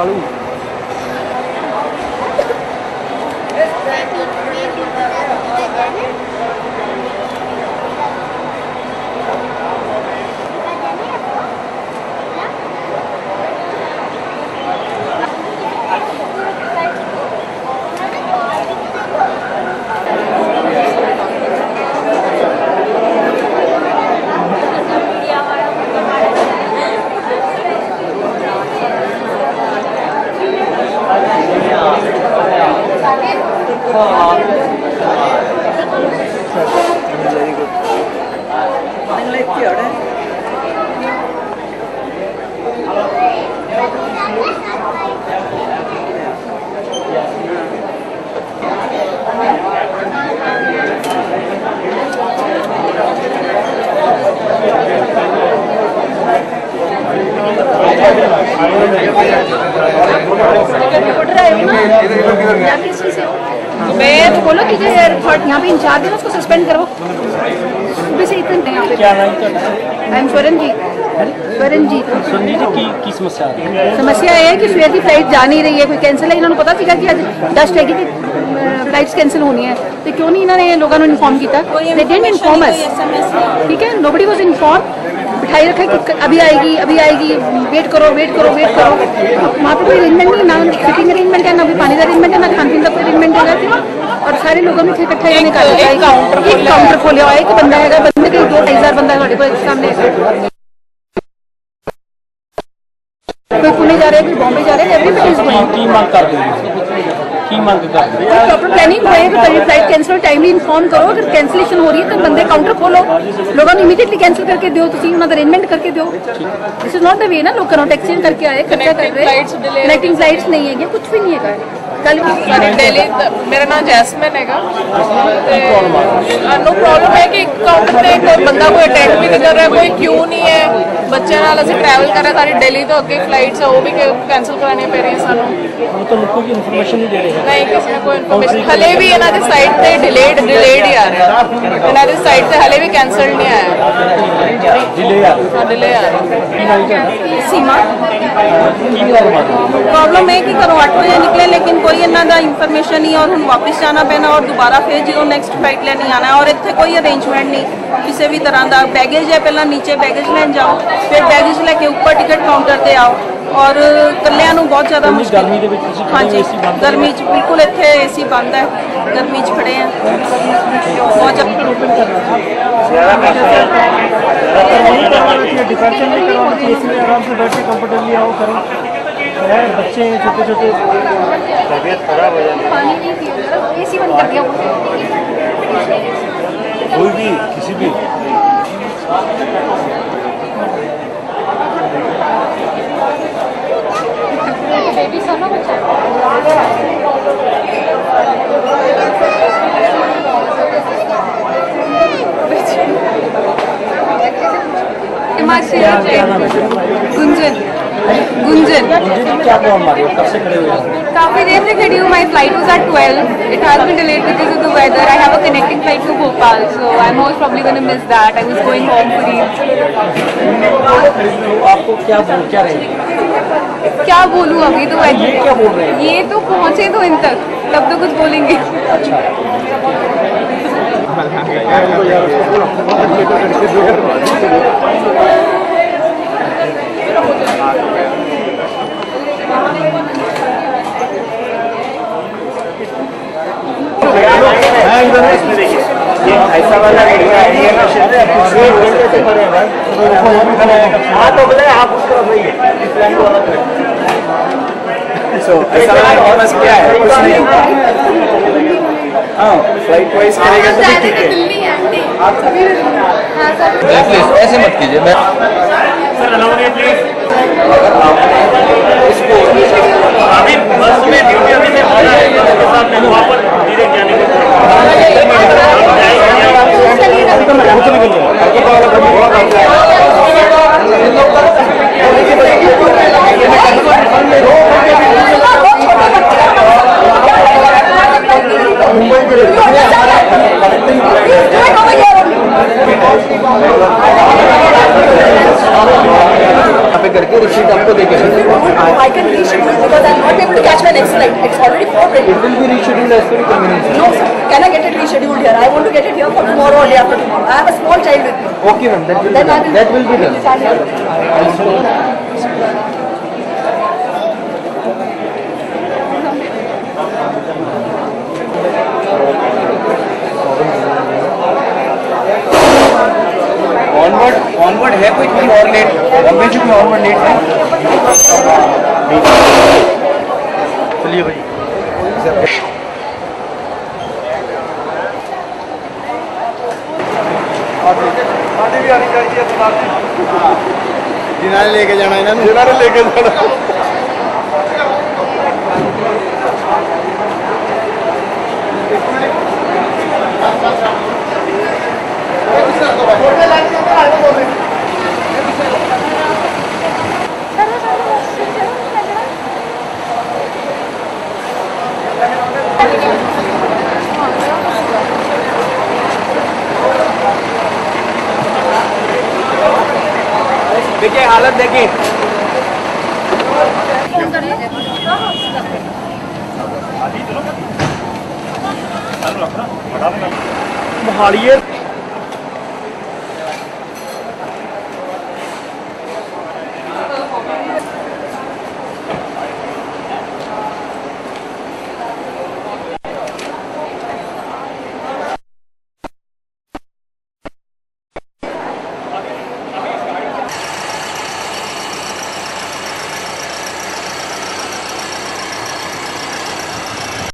कालू मैं तो बोलो कि यहाँ पे इंचार्ज है उसको सस्पेंड करो। सुबह से इतने यहाँ पे। क्या नाम है? I am Swaranjit. स्वरणजीत की समस्या है? समस्या ये है कि सुबह की फ्लाइट जा नहीं रही है, कोई कैंसिल है। इन्होंने पता सीखा कि आज डस्ट है कि फ्लाइट्स कैंसिल होनी है, तो क्यों नहीं इन्होंने लोगों ने इन्फॉर्म किया? दे डिडंट इन्फॉर्म अस, ठीक है। Nobody was inform. बिठाई रखा है कि अभी आएगी, वेट करो। वहाँ पे कोई अरेंजमेंट नहीं, ना सिटिंग अरेंजमेंट है, ना कोई पानी का अरेंजमेंट है, ना खान पीन का कोई अरेंजमेंट है। और सारे लोगों में इकट्ठा होने का एक काउंटर खोलिया हुआ है कि बंदा है, बंदे के 2-2,500 बंदा है को सामने। कोई पुणे जा रहे हैं, कोई बॉम्बे जा रहे हैं, एवरीबॉडी इज गोइंग। की मांग कर देंगे, की मांग कर देंगे। प्रॉपर प्लानिंग होए कि कभी फ्लाइट कैंसिल टाइमली इन्फॉर्म करो। अगर कैंसिलेशन हो रही है तो बंदे काउंटर खोलो, लोगों ने इमीडिएटली कैंसिल करके दो, तुम उन्हें अरेंजमेंट करके दो। This is not the way ना। लोग करो टैक्सी करके आए, खर्चा कर रहे हैं, कनेक्टिंग फ्लाइट्स नहीं है, कुछ भी नहीं है। कल दिल्ली मेरा नाम जैस्मिन है। नो प्रॉब्लम है कि काउंटर पे कोई बंदा कोई अटेंड भी नहीं कर रहा है, कोई क्यू नहीं है। बच्चे नाल ਅਸੀਂ ट्रैवल कर रहे सारी दिल्ली तो अगे फ्लाइट्स है वो भी कैंसिल करानी पै रही सानू। वो तो लोगों की इन्फॉर्मेशन नहीं दे रहे। नहीं किसी ने कोई इन्फॉर्मेशन हले भी इन्हों की साइड से डिलेड ही आ रहा है। इन्हों की साइड से हले भी कैंसल नहीं आया, डिले आ रहा। सीमा प्रॉब्लम है कि घरों 8 बजे निकले लेकिन कोई इन्हों का इंफॉर्मेशन नहीं, और हम वापस जाना पैना और दोबारा फिर जो नेक्स्ट फ्लाइट लेनी आना है, और इतने कोई अरेंजमेंट नहीं किसी भी तरह का। बैगेज है, पहला नीचे बैगेज लैन जाओ, फिर बैगेज लैके ऊपर टिकट काउंटर पर आओ, और कलियां बहुत ज़्यादा मुश्किल। हाँ जी, गर्मी बिल्कुल इतने एसी बंद है, गर्मी खड़े हैं बहुत डिप्रेशन नहीं करवाना चाहिए, इसलिए आराम से बैठ के कंफर्टेबली आओ करो। बच्चे हैं छोटे, तबीयत खराब हो जाती है। पानी नहीं पियो, एसी बंद कर दिया कोई भी किसी भी। बेबी सोना बच्चा गुंजन क्या प्रॉब्लम आ रही है? कब से खड़े हुए हैं? काफी देर से खड़ी हूँ। My flight was at 12. It has been delayed because of the weather. I have a connecting flight to Bhopal, so I'm most probably going to miss that. I was going home for Eid. आपको क्या रहेगा? क्या बोलूँ अभी तो ये क्या बोल रहे हैं? ये तो पहुँचे तो इन तक, तब तो कुछ बोलेंगे। ऐसा वाला तो बोले आप उसका ऐसा वाला क्या है? हाँ, फ्लाइट वाइज करेगा तो ठीक है। प्लीज ऐसे मत कीजिए। मैं इसको अभी बस में ड्यूटी अभी से पहुंचा है, उसके साथ में वहाँ पर धीरे जाने के करके रिसीट आपको देखेंगे। I have a small child with me. Okay, ma'am. That will be Then I done. will- That will be done. Onward है कोई और लेट ऑब्वियसली onward लेट है चलिए भाई भी आनी चाहिए जिन्होंने लेके जाना इन्होंने जिन्होंने लेके जाना देखिए हालत देखिए मोहाली